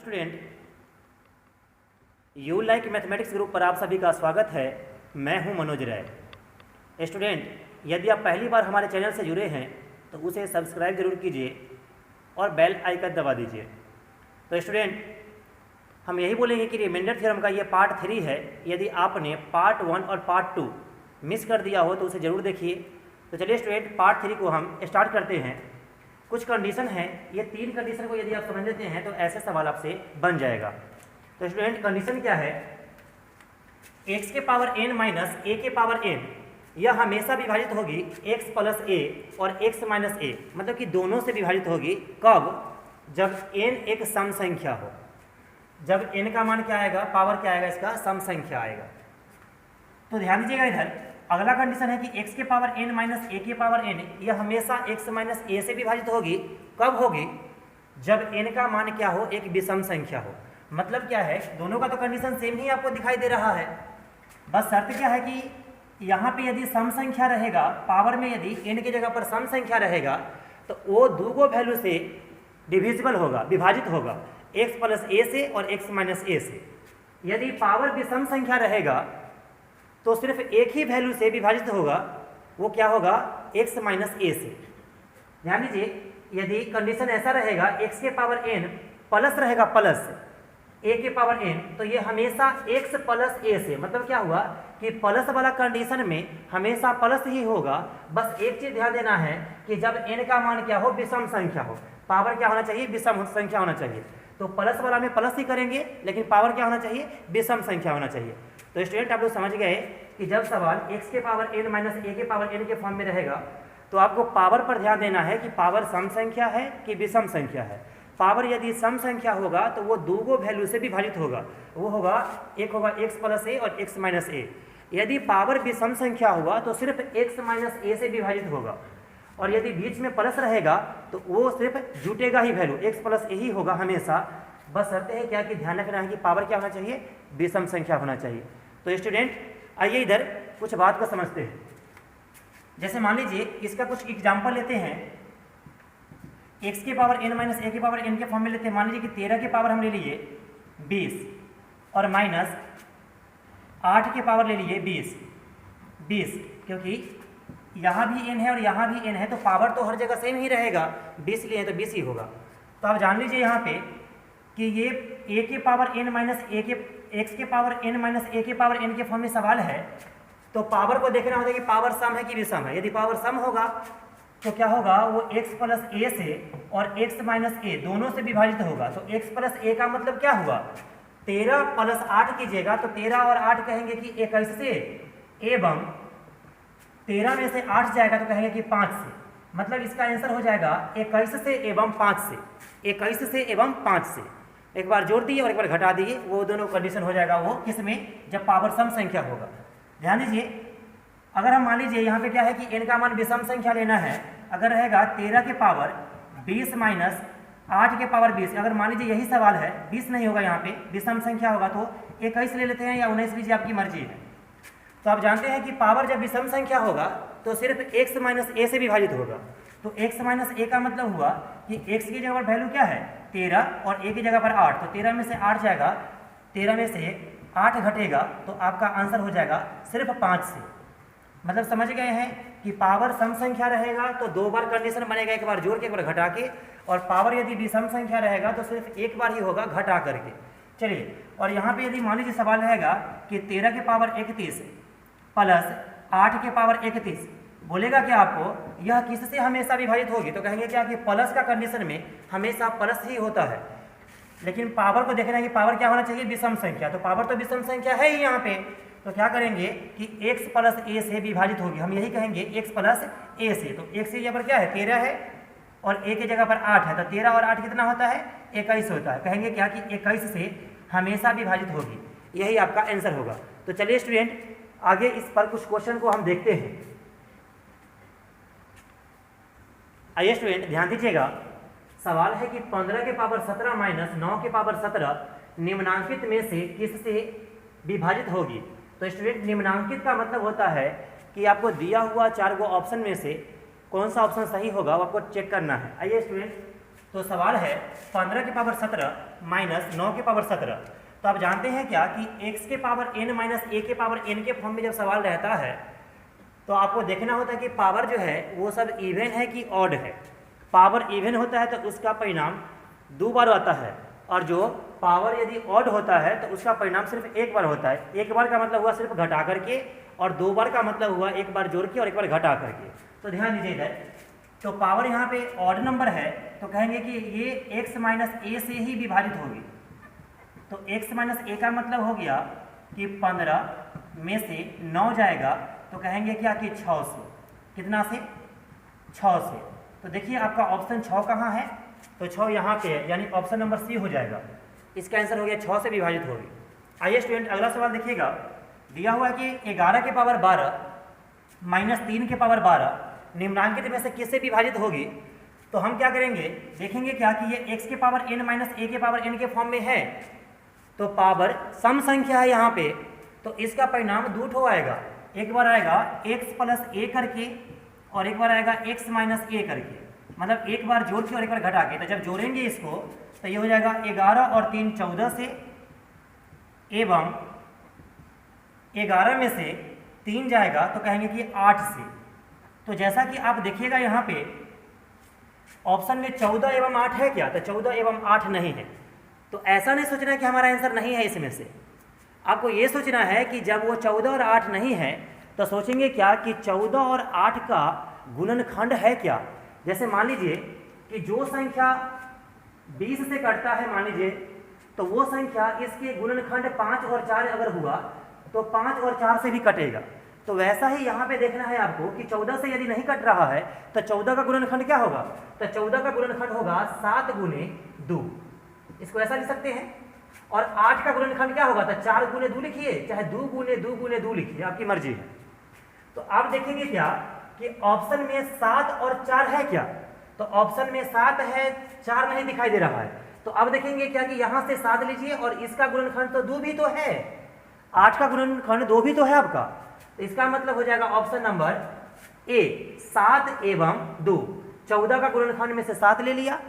Student, you like mathematics group पर आप सभी का स्वागत है। मैं हूं मनोज राय। स्टूडेंट, यदि आप पहली बार हमारे चैनल से जुड़े हैं तो उसे सब्सक्राइब जरूर कीजिए और बेल आइकन दबा दीजिए। तो स्टूडेंट, हम यही बोलेंगे कि रिमाइंडर थ्योरम का ये पार्ट 3 है। यदि आपने पार्ट 1 और पार्ट 2 मिस कर दिया हो तो उसे ज़रूर देखिए। तो चलिए स्टूडेंट, पार्ट 3 को हम स्टार्ट करते हैं। कुछ कंडीशन है, ये 3 कंडीशन को यदि आप समझ लेते हैं तो ऐसे सवाल आपसे बन जाएगा। तो स्टूडेंट, कंडीशन क्या है? x के पावर n माइनस a के पावर n यह हमेशा विभाजित होगी x प्लस a और x माइनस a, मतलब कि दोनों से विभाजित होगी। कब? जब n एक सम संख्या हो। जब n का मान क्या आएगा, पावर क्या आएगा, इसका सम संख्या आएगा। तो ध्यान दीजिएगा, इधर अगला कंडीशन है कि x के पावर n माइनस a के पावर n यह हमेशा x माइनस a से विभाजित होगी। कब होगी? जब n का मान क्या हो, एक विषम संख्या हो। मतलब क्या है, दोनों का तो कंडीशन सेम ही आपको दिखाई दे रहा है। बस शर्त क्या है कि यहाँ पे यदि सम संख्या रहेगा, पावर में यदि n की जगह पर सम संख्या रहेगा तो वो दो वैल्यू से डिविजिबल होगा, विभाजित होगा, x प्लस a से और x माइनस a से। यदि पावर विषम संख्या रहेगा तो सिर्फ एक ही वैल्यू से विभाजित होगा, वो क्या होगा, x माइनस a से। ध्यान दीजिए, यदि कंडीशन ऐसा रहेगा x के पावर n प्लस रहेगा प्लस a के पावर n, तो ये हमेशा x प्लस a से, मतलब क्या हुआ कि प्लस वाला कंडीशन में हमेशा प्लस ही होगा। बस एक चीज ध्यान देना है कि जब n का मान क्या हो, विषम संख्या हो, पावर क्या होना चाहिए, विषम संख्या होना चाहिए। तो प्लस वाला में प्लस ही करेंगे, लेकिन पावर क्या होना चाहिए, विषम संख्या होना चाहिए। तो स्टूडेंट, आप लोग समझ गए कि जब सवाल x के पावर n माइनस a के पावर n के फॉर्म में रहेगा तो आपको पावर पर ध्यान देना है कि पावर सम संख्या है कि विषम संख्या है। पावर यदि सम संख्या होगा तो वो दो वैल्यू से विभाजित होगा, वो होगा, एक होगा x प्लस a और x माइनस a। यदि पावर विषम संख्या हुआ तो सिर्फ x माइनस a से विभाजित होगा, और यदि बीच में प्लस रहेगा तो वो सिर्फ जुटेगा ही वैल्यू, x प्लस a ही होगा हमेशा। बस शर्त है क्या कि ध्यान रखना है कि पावर क्या होना चाहिए, विषम संख्या होना चाहिए। तो स्टूडेंट, आइए इधर कुछ बात को समझते हैं। जैसे मान लीजिए, इसका कुछ एग्जाम्पल लेते हैं। x के पावर n माइनस a के पावर n के फॉर्म में लेते हैं। मान लीजिए कि 13 के पावर हम ले लिए 20 और माइनस 8 के पावर ले लिए 20, क्योंकि यहाँ भी n है और यहाँ भी n है, तो पावर तो हर जगह सेम ही रहेगा। 20 लिए तो 20 ही होगा। तो आप जान लीजिए यहाँ पे कि ये a के पावर n माइनस a के x के पावर n माइनस a के पावर n के फॉर्म में सवाल है। तो पावर को देखना होता है कि पावर सम है कि विषम है। यदि पावर सम होगा तो क्या होगा, वो x प्लस a से और x माइनस a दोनों से विभाजित होगा। तो x प्लस a का मतलब क्या हुआ, 13 प्लस 8 कीजिएगा तो 13 और 8 कहेंगे कि 21 से, एवं 13 में से 8 जाएगा तो कहेंगे कि 5 से। मतलब इसका आंसर हो जाएगा 21 से एवं 5 से, 21 से एवं 5 से। एक बार जोड़ दिए और एक बार घटा दिए, वो दोनों कंडीशन हो जाएगा। वो किस में, जब पावर सम संख्या होगा। ध्यान दीजिए, अगर हम मान लीजिए यहाँ पे क्या है कि n का मान विषम संख्या लेना है। अगर रहेगा 13 के पावर 20 माइनस 8 के पावर 20, अगर मान लीजिए यही सवाल है, 20 नहीं होगा, यहाँ पे विषम संख्या होगा, तो 21 ले लेते हैं या 19 लीजिए, आपकी मर्जी है। तो आप जानते हैं कि पावर जब विषम संख्या होगा तो सिर्फ x माइनस a से विभाजित होगा। तो x माइनस a का मतलब हुआ कि x की जगह पर वैल्यू क्या है, 13, और a की जगह पर 8। तो 13 में से 8 जाएगा, 13 में से 8 घटेगा, तो आपका आंसर हो जाएगा सिर्फ 5 से। मतलब समझ गए हैं कि पावर सम संख्या रहेगा तो 2 बार कंडीशन बनेगा, एक बार जोड़ के एक बार घटा के, और पावर यदि विषम संख्या रहेगा तो सिर्फ एक बार ही होगा, घटा करके। चलिए, और यहाँ पे यदि मान लीजिए सवाल रहेगा कि 13 के पावर 31 प्लस 8 के पावर 31, बोलेगा कि आपको यह किससे हमेशा विभाजित होगी, तो कहेंगे क्या कि प्लस का कंडीशन में हमेशा प्लस ही होता है। लेकिन पावर को देखना है कि पावर क्या होना चाहिए, विषम संख्या। तो पावर तो विषम संख्या है ही यहाँ पे, तो क्या करेंगे कि x प्लस a से विभाजित होगी। हम यही कहेंगे x प्लस a से। तो x की जगह पर क्या है, 13 है, और a की जगह पर 8 है, तो 13 और 8 कितना होता है, 21 होता है। कहेंगे क्या कि 21 से हमेशा विभाजित होगी, यही आपका आंसर होगा। तो चलिए स्टूडेंट, आगे इस पर कुछ क्वेश्चन को हम देखते हैं। आइए स्टूडेंट, ध्यान दीजिएगा। सवाल है कि 15 के पावर 17 माइनस 9 के पावर 17 निम्नांकित में से किससे विभाजित होगी। तो स्टूडेंट, निम्नांकित का मतलब होता है कि आपको दिया हुआ 4 गो ऑप्शन में से कौन सा ऑप्शन सही होगा, वो आपको चेक करना है। आइए स्टूडेंट, तो सवाल है 15 के पावर 17 माइनस 9 के पावर 17। तो आप जानते हैं क्या कि x के पावर n माइनस a के पावर n के फॉर्म में जब सवाल रहता है तो आपको देखना होता है कि पावर जो है वो सब इवन है कि ऑड है। पावर इवन होता है तो उसका परिणाम 2 बार आता है, और जो पावर यदि ऑड होता है तो उसका परिणाम सिर्फ 1 बार होता है। 1 बार का मतलब हुआ सिर्फ घटा करके, और 2 बार का मतलब हुआ 1 बार जोड़ के और 1 बार घटा करके। तो ध्यान दीजिए इधर, तो पावर यहाँ पे ऑड नंबर है तो कहेंगे कि ये x माइनस ए से ही विभाजित होगी। तो x माइनस ए का मतलब हो गया कि 15 में से 9 जाएगा तो कहेंगे क्या कि 6 से। कितना से? 6 से। तो देखिए आपका ऑप्शन 6 कहाँ है, तो 6 यहाँ पे है, यानी ऑप्शन नंबर सी हो जाएगा। इसका आंसर हो गया 6 से विभाजित होगी। आइए स्टूडेंट अगला सवाल देखिएगा। दिया हुआ है कि 11 के पावर 12 माइनस 3 के पावर 12 निम्नांकित में से किससे विभाजित होगी। तो हम क्या करेंगे, देखेंगे क्या कि ये x के पावर n माइनस a के पावर n के फॉर्म में है, तो पावर सम संख्या है यहाँ पे, तो इसका परिणाम 2 ठो आएगा। एक बार आएगा x प्लस a करके और एक बार आएगा x माइनस a करके, मतलब एक बार जोड़ के और एक बार घटा के। तो जब जोड़ेंगे इसको तो ये हो जाएगा 11 और 3 14 से, एवं 11 में से 3 जाएगा तो कहेंगे कि 8 से। तो जैसा कि आप देखिएगा यहाँ पे ऑप्शन में 14 एवं 8 है क्या, तो 14 एवं 8 नहीं है। तो ऐसा नहीं सोचना है कि हमारा आंसर नहीं है इसमें से, आपको ये सोचना है कि जब वो 14 और 8 नहीं है तो सोचेंगे क्या कि 14 और 8 का गुणनखंड है क्या। जैसे मान लीजिए कि जो संख्या 20 से कटता है, मान लीजिए, तो वो संख्या इसके गुणनखंड 5 और 4 अगर हुआ तो 5 और 4 से भी कटेगा। तो वैसा ही यहाँ पे देखना है आपको कि 14 से यदि नहीं कट रहा है तो 14 का गुणनखंड क्या होगा, तो 14 का गुणनखंड होगा 7 गुने 2, इसको ऐसा लिख सकते हैं। और 8 का गुणनखंड क्या होगा, तो 4 गुने 2 लिखिए, चाहे 2 गुने 2 गुने 2 लिखिए, आपकी मर्जी है। तो आप देखेंगे क्या कि ऑप्शन में 7 और 4 है क्या, तो ऑप्शन में 7 है, 4 नहीं दिखाई दे रहा है। तो अब देखेंगे क्या कि यहाँ से 7 लीजिए और इसका गुणनखंड तो 2 भी तो है, 8 का गुणनखंड 2 भी तो है आपका। तो इसका मतलब हो जाएगा ऑप्शन नंबर ए 7 एवं 2। 14 का गुणनखंड में से 7 ले लिया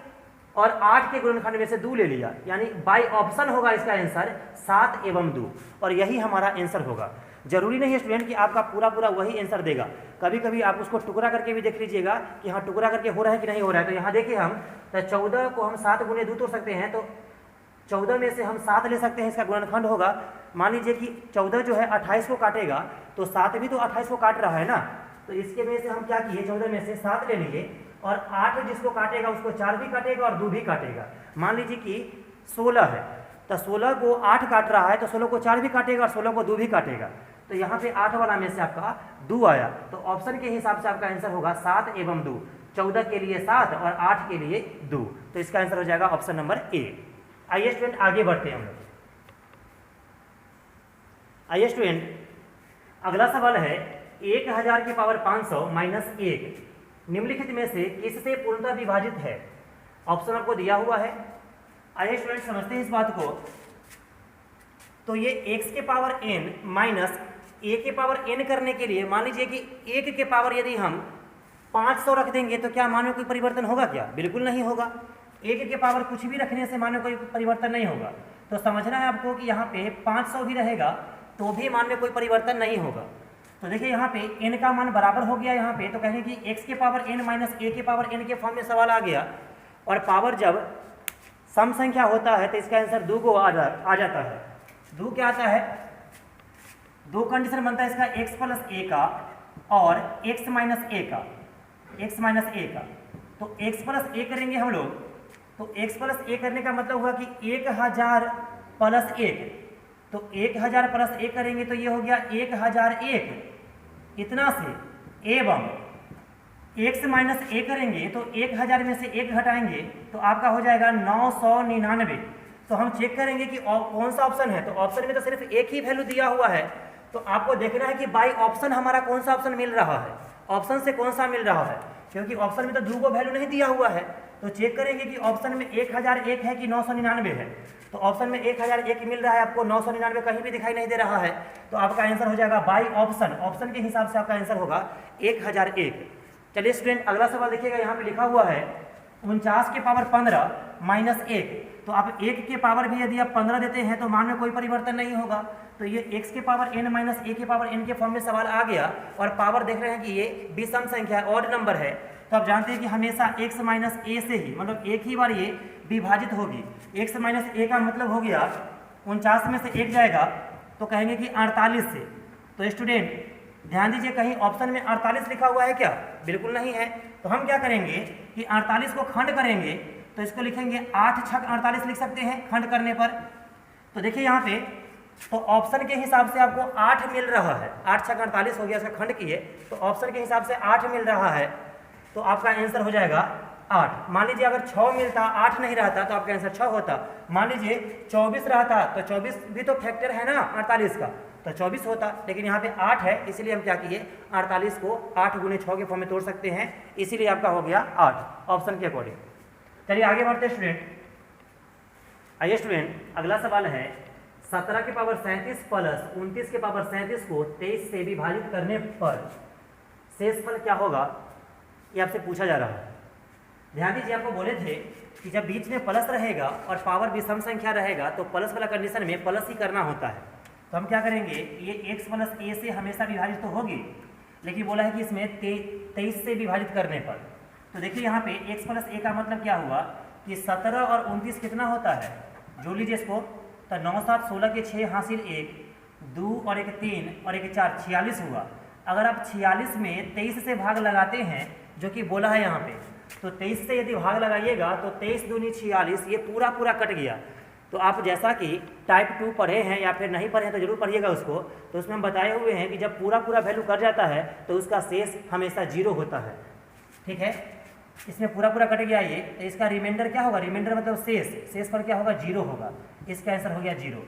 और 8 के गुणनखंड में से 2 ले लिया, यानी बाई ऑप्शन होगा इसका आंसर 7 एवं 2, और यही हमारा आंसर होगा। जरूरी नहीं है स्टूडेंट कि आपका पूरा पूरा वही आंसर देगा, कभी कभी आप उसको टुकड़ा करके भी देख लीजिएगा कि हाँ टुकड़ा करके हो रहा है कि नहीं हो रहा है। तो यहाँ देखिए हम, तो 14 को हम 7 गुने 2 तोड़ सकते हैं, तो 14 में से हम 7 ले सकते हैं, इसका गुणनखंड होगा। मान लीजिए कि 14 जो है 28 को काटेगा, तो 7 भी तो 28 को काट रहा है ना, तो इसके में से हम क्या किए, 14 में से 7 ले लिए, और 8 जिसको काटेगा उसको 4 भी काटेगा और 2 भी काटेगा। मान लीजिए कि 16 है, तो 16 को 8 काट रहा है, तो 16 को 4 भी काटेगा और 16 को 2 भी काटेगा। तो यहाँ पे 8 वाला में से आपका 2 आया, तो ऑप्शन के हिसाब से आपका आंसर होगा 7 एवं 2। 14 के लिए 7 और 8 के लिए 2, तो इसका आंसर हो जाएगा ऑप्शन नंबर ए। आइए स्टूडेंट आगे बढ़ते हैं हम लोग। आइए स्टूडेंट अगला सवाल है 1000 की पावर 500 माइनस 1 निम्नलिखित में से किससे पूर्णतः विभाजित है। ऑप्शन आपको दिया हुआ है। आइए स्टूडेंट समझते हैं इस बात को। तो ये x के पावर n माइनस a के पावर n करने के लिए मान लीजिए कि 1 के पावर यदि हम 500 रख देंगे तो क्या मान में कोई परिवर्तन होगा क्या, बिल्कुल नहीं होगा। 1 के पावर कुछ भी रखने से मान में कोई परिवर्तन नहीं होगा। तो समझना है आपको कि यहाँ पे 500 भी रहेगा तो भी मान में कोई परिवर्तन नहीं होगा। तो देखिए यहाँ पे n का मान बराबर हो गया यहाँ पे, तो कहेंगे कि x के पावर n माइनस a के पावर n के फॉर्म में सवाल आ गया, और पावर जब सम संख्या होता है तो इसका आंसर 2 को आ जाता है। 2 क्या आता है, 2 कंडीशन बनता है इसका x प्लस a का और x माइनस a का, x माइनस a का। तो x प्लस a करेंगे हम लोग, तो x प्लस a करने का मतलब हुआ कि 1000 प्लस 1, तो 1000 प्लस 1 करेंगे तो ये हो गया 1001 इतना से, एवं x माइनस a करेंगे तो 1000 में से 1 घटाएंगे तो आपका हो जाएगा 999। तो हम चेक करेंगे कि कौन सा ऑप्शन है, तो ऑप्शन में तो सिर्फ एक ही वैल्यू दिया हुआ है, तो आपको देखना है कि बाई ऑप्शन हमारा कौन सा ऑप्शन मिल रहा है, ऑप्शन से कौन सा मिल रहा है, क्योंकि ऑप्शन में तो 2 को वैल्यू नहीं दिया हुआ है। तो चेक करेंगे कि ऑप्शन में 1001 है कि 999 है। तो ऑप्शन में 1001 मिल रहा है आपको, 999 कहीं भी दिखाई नहीं दे रहा है, तो आपका आंसर हो जाएगा बाई ऑप्शन, ऑप्शन के हिसाब से आपका आंसर होगा 1001। चलिए स्टूडेंट अगला सवाल देखिएगा, यहाँ पे लिखा हुआ है 49 के पावर 15 माइनस 1, तो आप 1 के पावर भी यदि आप 15 देते हैं तो मान में कोई परिवर्तन नहीं होगा, तो ये x के पावर n माइनस a के पावर n के फॉर्म में सवाल आ गया। और पावर देख रहे हैं कि ये विषम संख्या है, ऑड नंबर है, तो आप जानते हैं कि हमेशा x माइनस a से ही, मतलब एक ही बार ये विभाजित होगी। x माइनस a का मतलब हो गया 49 में से 1 जाएगा तो कहेंगे कि 48 से। तो स्टूडेंट ध्यान दीजिए, कहीं ऑप्शन में 48 लिखा हुआ है क्या? बिल्कुल नहीं है। तो हम क्या करेंगे कि 48 को खंड करेंगे, तो इसको लिखेंगे 8 छक 48 लिख सकते हैं खंड करने पर। तो देखिए यहाँ पे, तो ऑप्शन के हिसाब से आपको 8 मिल रहा है, 8 छक 48 हो गया, इसका खंड किए तो ऑप्शन के हिसाब से 8 मिल रहा है, तो आपका आंसर हो जाएगा 8। मान लीजिए अगर 6 मिलता, 8 नहीं रहता तो आपका आंसर 6 होता। मान लीजिए 24 रहता तो 24 भी तो फैक्टर है ना 48 का, तो 24 होता, लेकिन यहाँ पे 8 है, इसीलिए हम क्या किए 48 को 8 गुने 6 के फॉर्म में तोड़ सकते हैं, इसीलिए आपका हो गया 8 ऑप्शन के अकॉर्डिंग। चलिए आगे बढ़ते हैं स्टूडेंट। आइए स्टूडेंट, अगला सवाल है 17 के पावर 37 प्लस 29 के पावर 37 को 23 से विभाजित करने पर शेषफल क्या होगा, ये आपसे पूछा जा रहा है। ध्यान दीजिए, आपको बोले थे कि जब बीच में प्लस रहेगा और पावर विषम संख्या रहेगा तो प्लस वाला कंडीशन में प्लस ही करना होता है। तो हम क्या करेंगे, ये x प्लस a से हमेशा विभाजित तो होगी, लेकिन बोला है कि इसमें 23 से विभाजित करने पर। तो देखिए यहाँ पे x प्लस a का मतलब क्या हुआ कि 17 और 29 कितना होता है, जोड़ लीजिए इसको, तो 9 7 16 के 6 हासिल 1, 2 और 1 3 और 1 4 46 हुआ। अगर आप 46 में 23 से भाग लगाते हैं जो कि बोला है यहाँ पे, तो 23 से यदि भाग लगाइएगा तो 23 दूनी 46, ये पूरा पूरा कट गया। तो आप जैसा कि टाइप 2 पढ़े हैं या फिर नहीं पढ़े हैं तो जरूर पढ़िएगा उसको, तो उसमें हम बताए हुए हैं कि जब पूरा पूरा वैल्यू कट जाता है तो उसका शेष हमेशा 0 होता है। ठीक है, इसमें पूरा पूरा कट गया ये, तो इसका रिमाइंडर क्या होगा, रिमाइंडर मतलब शेष पर क्या होगा 0 होगा, इसका आंसर हो गया 0।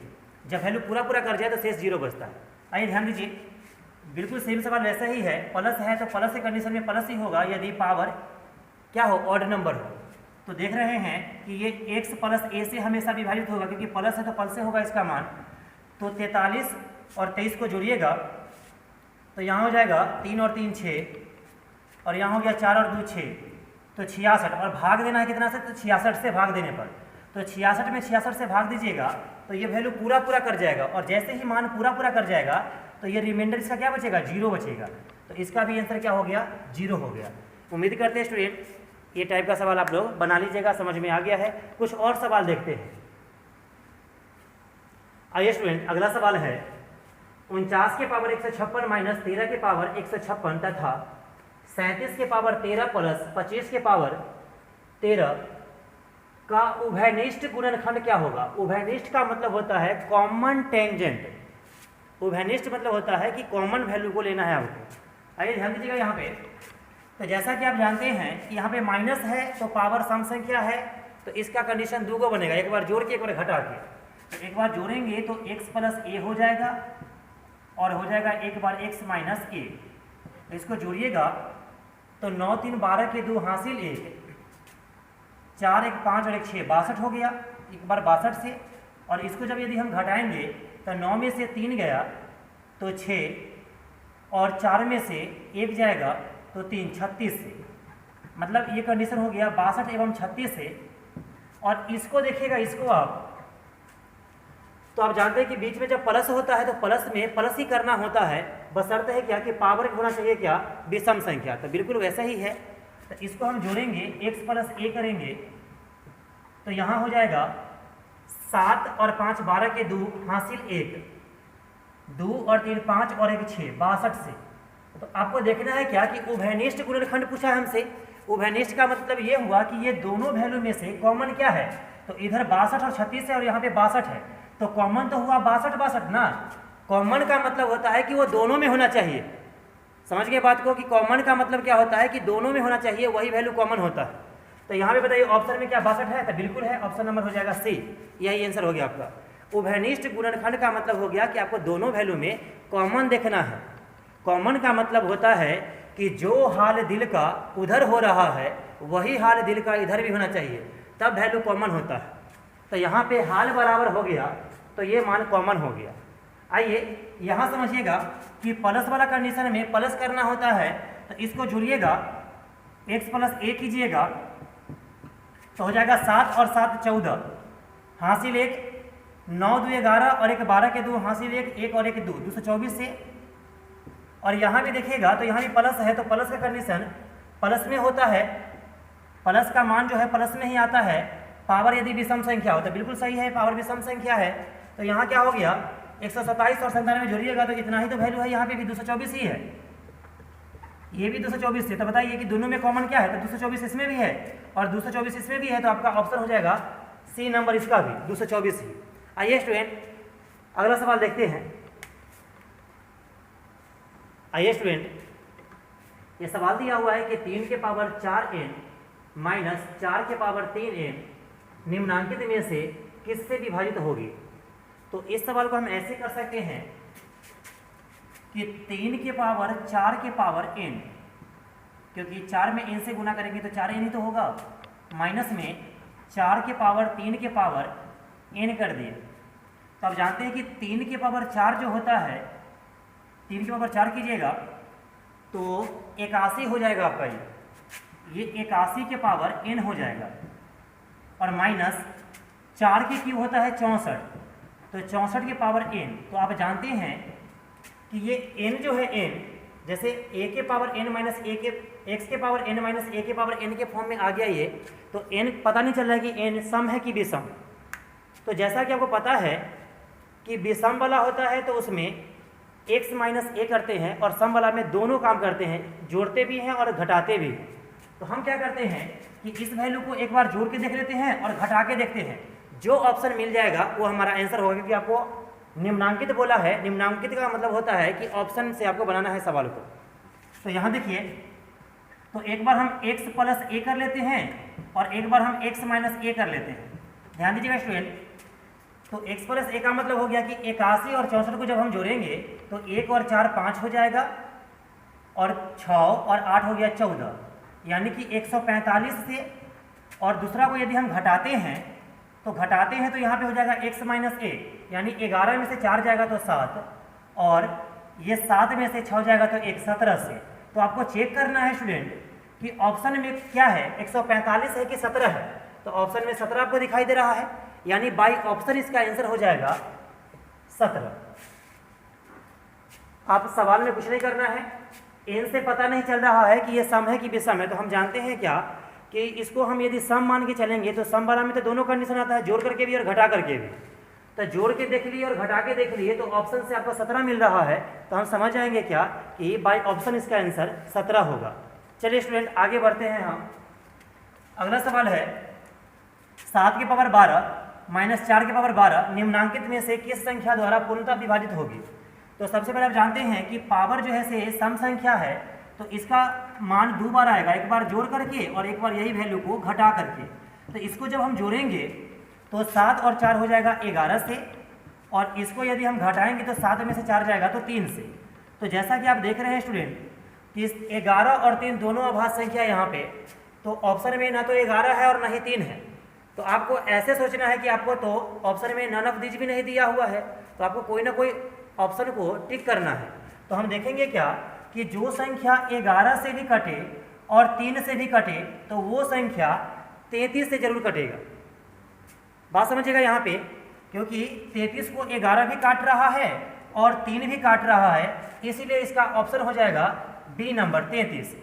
जब वैल्यू पूरा पूरा कट जाए तो शेष 0 बचता है। आइए ध्यान दीजिए, बिल्कुल सेम सवाल वैसा ही है, प्लस है तो प्लस के कंडीशन में प्लस ही होगा यदि पावर क्या हो, ऑड नंबर हो। तो देख रहे हैं कि ये x प्लस a से हमेशा विभाजित होगा, क्योंकि प्लस है तो प्लस से होगा इसका मान। तो 43 और 23 को जोड़िएगा तो यहाँ हो जाएगा 3 और 3 6, और यहाँ हो गया 4 और 2 6, तो 66। और भाग देना है कितना से, तो 66 से भाग देने पर, तो 66 में 66 से भाग दीजिएगा तो ये वैल्यू पूरा पूरा कर जाएगा, और जैसे ही मान पूरा पूरा कर जाएगा तो ये रिमाइंडर इसका क्या बचेगा, 0 बचेगा। तो इसका भी आंसर क्या हो गया, 0 हो गया। उम्मीद करते हैं स्टूडेंट ये टाइप का सवाल आप लोग बना लीजिएगा, समझ में आ गया है। कुछ और सवाल देखते हैं। आइए स्टूडेंट, अगला सवाल है 49 के पावर 156 माइनस 13 के पावर 156 तथा 37 के पावर 13 प्लस 25 के पावर 13 का उभयनिष्ठ गुणनखंड क्या होगा। उभयनिष्ठ का मतलब होता है कॉमन टेंजेंट। उभयनिष्ठ मतलब होता है कि कॉमन वैल्यू को लेना है आपको। आइए ध्यान दीजिएगा यहाँ पे, तो जैसा कि आप जानते हैं कि यहाँ पे माइनस है तो पावर सम संख्या है, तो इसका कंडीशन 2 बनेगा, एक बार जोड़ के एक बार घटा के। तो एक बार जोड़ेंगे तो x प्लस a हो जाएगा, और हो जाएगा एक बार x माइनस a। तो इसको जोड़िएगा तो 9 3 12 के 2 हासिल 1, 4 1 5 और 1 6 62 हो गया, एक बार 62 से। और इसको जब यदि हम घटाएंगे तो 9 में से 3 गया तो 6, और 4 में से 1 जाएगा तो 3 36 से, मतलब ये कंडीशन हो गया 62 एवं 36 से। और इसको देखिएगा, इसको आप, तो आप जानते हैं कि बीच में जब प्लस होता है तो प्लस में प्लस ही करना होता है, बशर्ते है क्या कि पावर होना चाहिए क्या, विषम संख्या। तो बिल्कुल वैसा ही है। तो इसको हम जोड़ेंगे, x प्लस a करेंगे तो यहाँ हो जाएगा 7 और 5 12 के 2 हासिल 1, 2 और 3 5 और 1 6 62 से। तो आपको देखना है क्या कि उभयनिष्ठ गुणनखंड पूछा है हमसे। उभयनिष्ठ का मतलब ये हुआ कि ये दोनों वैल्यू में से कॉमन क्या है, तो इधर 62 और 36 है और यहाँ पे 62 है, तो कॉमन तो हुआ 62 ना। कॉमन का मतलब होता है कि वो दोनों में होना चाहिए। समझ गए बात को कि कॉमन का मतलब क्या होता है कि दोनों में होना चाहिए, वही वैल्यू कॉमन होता है। तो यहाँ पे बताइए ऑप्शन में क्या 62 है, तो बिल्कुल है, ऑप्शन नंबर हो जाएगा सी, यही आंसर हो गया आपका। उभयनिष्ठ गुणनखंड का मतलब हो गया कि आपको दोनों वैल्यू में कॉमन देखना है। कॉमन का मतलब होता है कि जो हाल दिल का उधर हो रहा है वही हाल दिल का इधर भी होना चाहिए, तब वैल्यू कॉमन होता है। तो यहाँ पे हाल बराबर हो गया तो ये मान कॉमन हो गया। आइए यहाँ समझिएगा कि प्लस वाला कंडीशन में प्लस करना होता है, तो इसको जोड़िएगा, x प्लस a कीजिएगा तो हो जाएगा 7 और 7 14, हासिल 1, 9 2 11 और 1 12 के 2, हासिल 1 और 1 2, 224 से। और यहाँ भी देखिएगा तो यहाँ भी प्लस है, तो प्लस का कंडीशन प्लस में होता है, प्लस का मान जो है प्लस में ही आता है। पावर यदि विषम संख्या हो तो बिल्कुल सही है, पावर विषम संख्या है। तो यहाँ क्या हो गया 127 और 97 जोड़िएगा तो इतना ही तो वैल्यू है, यहाँ पे भी 224 ही है, ये भी 224 है। तो बताइए कि दोनों में कॉमन क्या है, तो 224 इसमें भी है और 224 इसमें भी है, तो आपका ऑप्शन हो जाएगा सी नंबर, इसका भी 224 ही। आइए स्टूडेंट अगला सवाल देखते हैं। आइए स्टूडेंट ये सवाल दिया हुआ है कि 3 के पावर 4n माइनस 4 के पावर 3n निम्नांकित में से किससे विभाजित होगी। तो इस सवाल को हम ऐसे कर सकते हैं कि 3 के पावर 4 के पावर n, क्योंकि 4 में n से गुना करेंगे तो 4n ही तो होगा, माइनस में 4 के पावर 3 के पावर n कर दिए। तो आप जानते हैं कि 3 के पावर 4 जो होता है, 3 के पावर 4 कीजिएगा तो 81 हो जाएगा आपका, ये 81 के पावर n हो जाएगा, और माइनस 4 के क्यूब होता है 64, तो 64 के पावर n। तो आप जानते हैं कि ये n जो है n, जैसे a के पावर n माइनस a के x के पावर n माइनस a के पावर n के फॉर्म में आ गया ये, तो n पता नहीं चल रहा है कि n सम है कि विषम। तो जैसा कि आपको पता है कि विषम वाला होता है तो उसमें x माइनस a करते हैं, और सम वाला में दोनों काम करते हैं, जोड़ते भी हैं और घटाते भी हैं। तो हम क्या करते हैं कि इस वैल्यू को एक बार जोड़ के देख लेते हैं और घटा के देखते हैं, जो ऑप्शन मिल जाएगा वो हमारा आंसर होगा, क्योंकि आपको निम्नांकित बोला है। निम्नांकित का मतलब होता है कि ऑप्शन से आपको बनाना है सवाल को। तो यहाँ देखिए, तो एक बार हम x प्लस a कर लेते हैं और एक बार हम x माइनस a कर लेते हैं। ध्यान दीजिएगा स्टूडेंट, तो x प्लस a का मतलब हो गया कि 81 और 64 को जब हम जोड़ेंगे तो 1 और 4 5 हो जाएगा, और 6 और 8 हो गया 14, यानी कि 145 से। और दूसरा को यदि हम घटाते हैं तो यहाँ पे हो जाएगा x माइनस a, यानी 11 में से 4 जाएगा तो 7, और ये 7 में से 6 जाएगा तो 1 17 से। तो आपको चेक करना है स्टूडेंट कि ऑप्शन में क्या है, 145 है कि 17 है। तो ऑप्शन में 17 आपको दिखाई दे रहा है, यानी बाई ऑप्शन इसका आंसर हो जाएगा 17। आप सवाल में कुछ नहीं करना है, n से पता नहीं चल रहा है कि ये सम है कि विषम है, तो हम जानते हैं क्या कि इसको हम यदि सम मान के चलेंगे तो सम वाला में तो दोनों कंडीशन आता है, जोड़ करके भी और घटा करके भी। तो जोड़ के देख लिए और घटा के देख लिए तो ऑप्शन से आपको 17 मिल रहा है, तो हम समझ जाएंगे क्या कि बाई ऑप्शन इसका आंसर 17 होगा। चलिए स्टूडेंट आगे बढ़ते हैं हम। अगला सवाल है 7 के पावर 12 माइनस 4 के पावर 12 निम्नांकित में से किस संख्या द्वारा पूर्णतः विभाजित होगी। तो सबसे पहले आप जानते हैं कि पावर जो है से सम संख्या है, तो इसका मान 2 बार आएगा, एक बार जोड़ करके और एक बार यही वैल्यू को घटा करके। तो इसको जब हम जोड़ेंगे तो 7 और 4 हो जाएगा 11 से, और इसको यदि हम घटाएंगे तो 7 में से 4 जाएगा तो 3 से। तो जैसा कि आप देख रहे हैं स्टूडेंट कि 11 और 3 दोनों अभाज्य संख्या यहाँ पे, तो ऑप्शन में ना तो 11 है और ना ही 3 है। तो आपको ऐसे सोचना है कि आपको तो ऑप्शन में नन ऑफ दीज भी नहीं दिया हुआ है, तो आपको कोई ना कोई ऑप्शन को टिक करना है। तो हम देखेंगे क्या कि जो संख्या 11 से भी कटे और 3 से भी कटे तो वो संख्या 33 से जरूर कटेगा। बात समझिएगा यहाँ पे, क्योंकि 33 को 11 भी काट रहा है और 3 भी काट रहा है, इसीलिए इसका ऑप्शन हो जाएगा बी नंबर 33।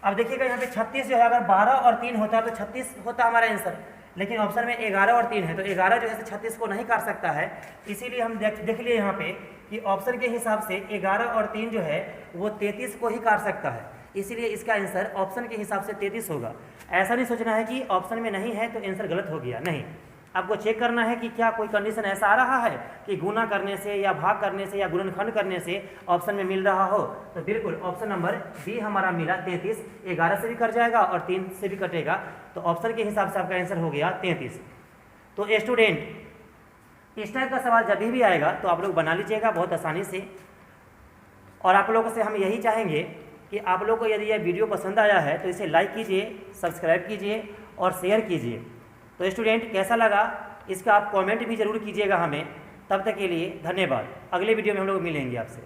अब देखिएगा यहाँ पे 36 जो है, अगर 12 और 3 होता तो 36 होता हमारा आंसर, लेकिन ऑप्शन में 11 और 3 है, तो 11 जो है 36 को नहीं काट सकता है। इसीलिए हम देख लिए यहाँ पे कि ऑप्शन के हिसाब से 11 और 3 जो है वो 33 को ही काट सकता है, इसीलिए इसका आंसर ऑप्शन के हिसाब से 33 होगा। ऐसा नहीं सोचना है कि ऑप्शन में नहीं है तो आंसर गलत हो गया, नहीं। आपको चेक करना है कि क्या कोई कंडीशन ऐसा आ रहा है कि गुना करने से या भाग करने से या गुणनखंड करने से ऑप्शन में मिल रहा हो। तो बिल्कुल ऑप्शन नंबर बी हमारा मिला 33, 11 से भी कट जाएगा और 3 से भी कटेगा, तो ऑप्शन के हिसाब से आपका आंसर हो गया 33। तो स्टूडेंट इस टाइप का सवाल जब भी आएगा तो आप लोग बना लीजिएगा बहुत आसानी से। और आप लोगों से हम यही चाहेंगे कि आप लोग को यदि यह वीडियो पसंद आया है तो इसे लाइक कीजिए, सब्सक्राइब कीजिए और शेयर कीजिए। तो स्टूडेंट कैसा लगा इसका आप कमेंट भी ज़रूर कीजिएगा हमें। तब तक के लिए धन्यवाद। अगले वीडियो में हम लोग मिलेंगे आपसे।